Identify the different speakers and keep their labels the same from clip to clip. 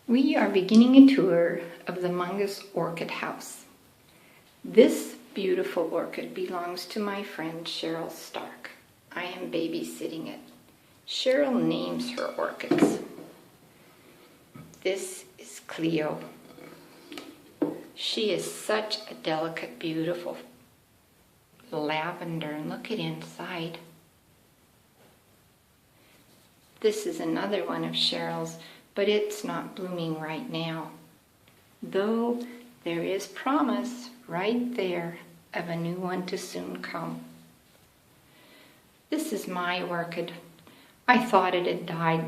Speaker 1: We are beginning a tour of the Mungus Orchid House. This beautiful orchid belongs to my friend Cheryl Stark. I am babysitting it. Cheryl names her orchids. This is Cleo. She is such a delicate, beautiful lavender, and look at inside. This is another one of Cheryl's, but it's not blooming right now. Though there is promise right there of a new one to soon come. This is my orchid. I thought it had died.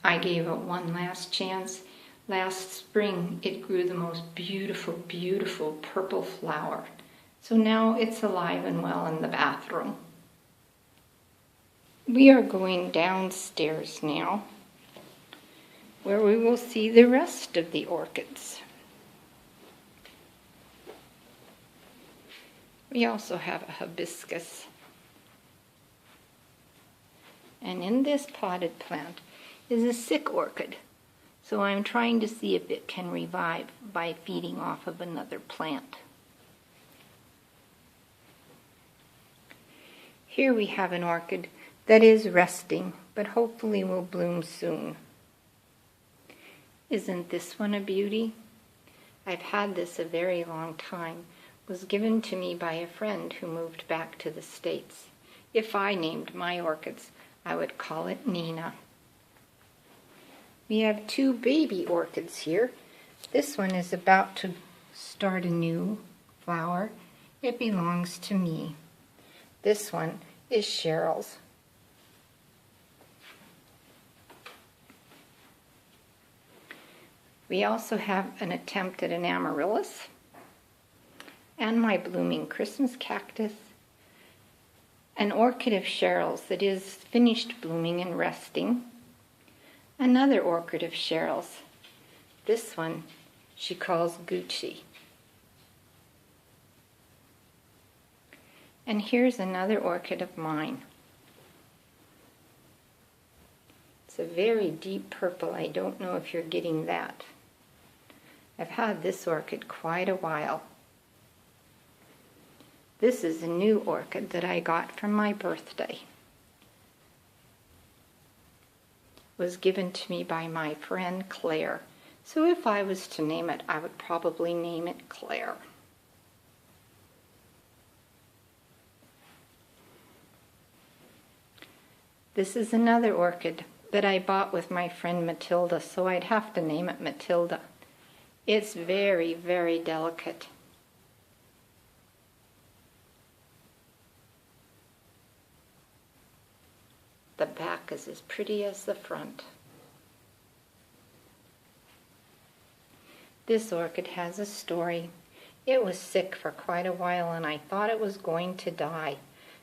Speaker 1: I gave it one last chance. Last spring it grew the most beautiful, beautiful purple flower. So now it's alive and well in the bathroom. We are going downstairs now, where we will see the rest of the orchids. We also have a hibiscus. And in this potted plant is a sick orchid. So I'm trying to see if it can revive by feeding off of another plant. Here we have an orchid that is resting, but hopefully will bloom soon. Isn't this one a beauty? I've had this a very long time. It was given to me by a friend who moved back to the States. If I named my orchids, I would call it Nina. We have two baby orchids here. This one is about to start a new flower. It belongs to me. This one is Cheryl's. We also have an attempt at an amaryllis and my blooming Christmas cactus, an orchid of Cheryl's that is finished blooming and resting, another orchid of Cheryl's. This one she calls Gucci. And here's another orchid of mine. It's a very deep purple. I don't know if you're getting that. I've had this orchid quite a while. This is a new orchid that I got from my birthday. It was given to me by my friend Claire. So if I was to name it, I would probably name it Claire. This is another orchid that I bought with my friend Matilda, so I'd have to name it Matilda. It's very, very delicate. The back is as pretty as the front. This orchid has a story. It was sick for quite a while and I thought it was going to die.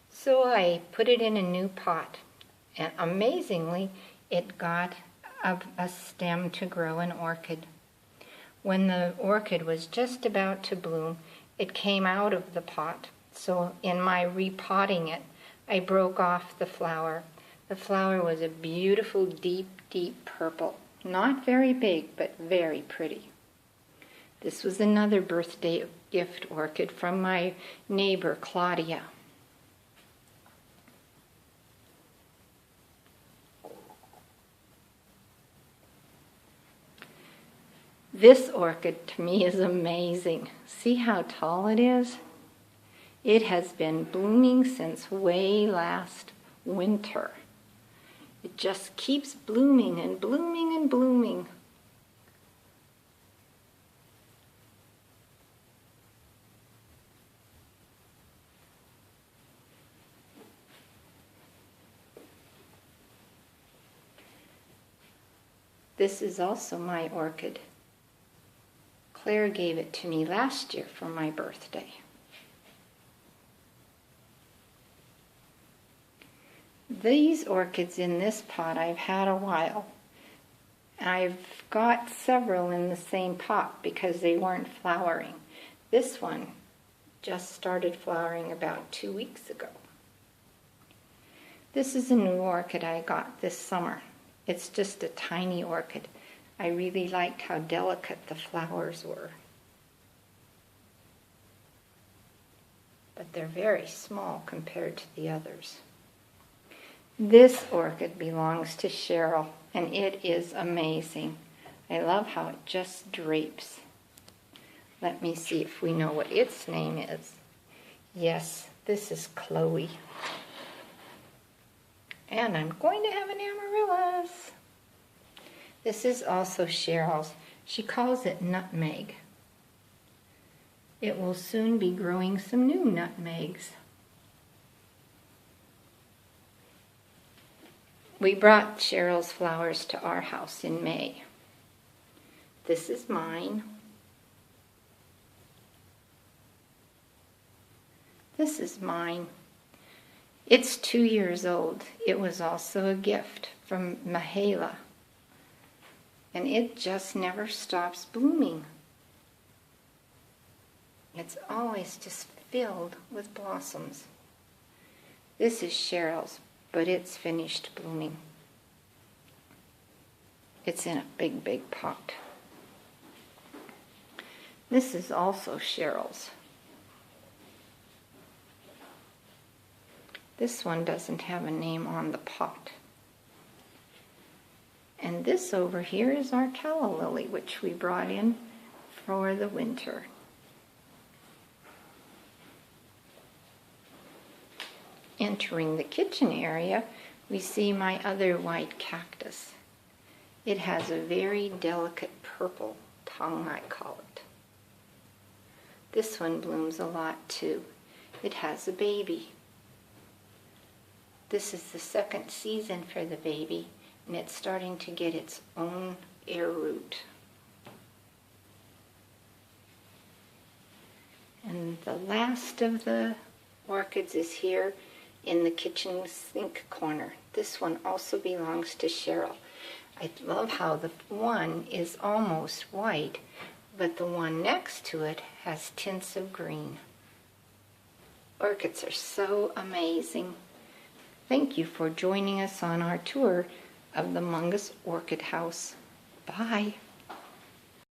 Speaker 1: So I put it in a new pot. And amazingly, it got a stem to grow an orchid. When the orchid was just about to bloom, it came out of the pot. So in my repotting it, I broke off the flower. The flower was a beautiful, deep, deep purple. Not very big, but very pretty. This was another birthday gift orchid from my neighbor, Claudia. This orchid to me is amazing. See how tall it is? It has been blooming since way last winter. It just keeps blooming and blooming and blooming. This is also my orchid. Claire gave it to me last year for my birthday. These orchids in this pot I've had a while. I've got several in the same pot because they weren't flowering. This one just started flowering about 2 weeks ago. This is a new orchid I got this summer. It's just a tiny orchid. I really liked how delicate the flowers were. But they're very small compared to the others. This orchid belongs to Cheryl, and it is amazing. I love how it just drapes. Let me see if we know what its name is. Yes, this is Chloe. And I'm going to have an amaryllis. This is also Cheryl's. She calls it nutmeg. It will soon be growing some new nutmegs. We brought Cheryl's flowers to our house in May. This is mine. This is mine. It's 2 years old. It was also a gift from Mahala. And it just never stops blooming. It's always just filled with blossoms. This is Cheryl's, but it's finished blooming. It's in a big, big pot. This is also Cheryl's. This one doesn't have a name on the pot. And this over here is our calla lily, which we brought in for the winter. Entering the kitchen area, we see my other white cactus. It has a very delicate purple tongue, I call it. This one blooms a lot too. It has a baby. This is the second season for the baby, and it's starting to get its own air root. And the last of the orchids is here in the kitchen sink corner. This one also belongs to Cheryl. I love how the one is almost white, but the one next to it has tints of green. Orchids are so amazing. Thank you for joining us on our tour of the Mungus Orchid House. Bye.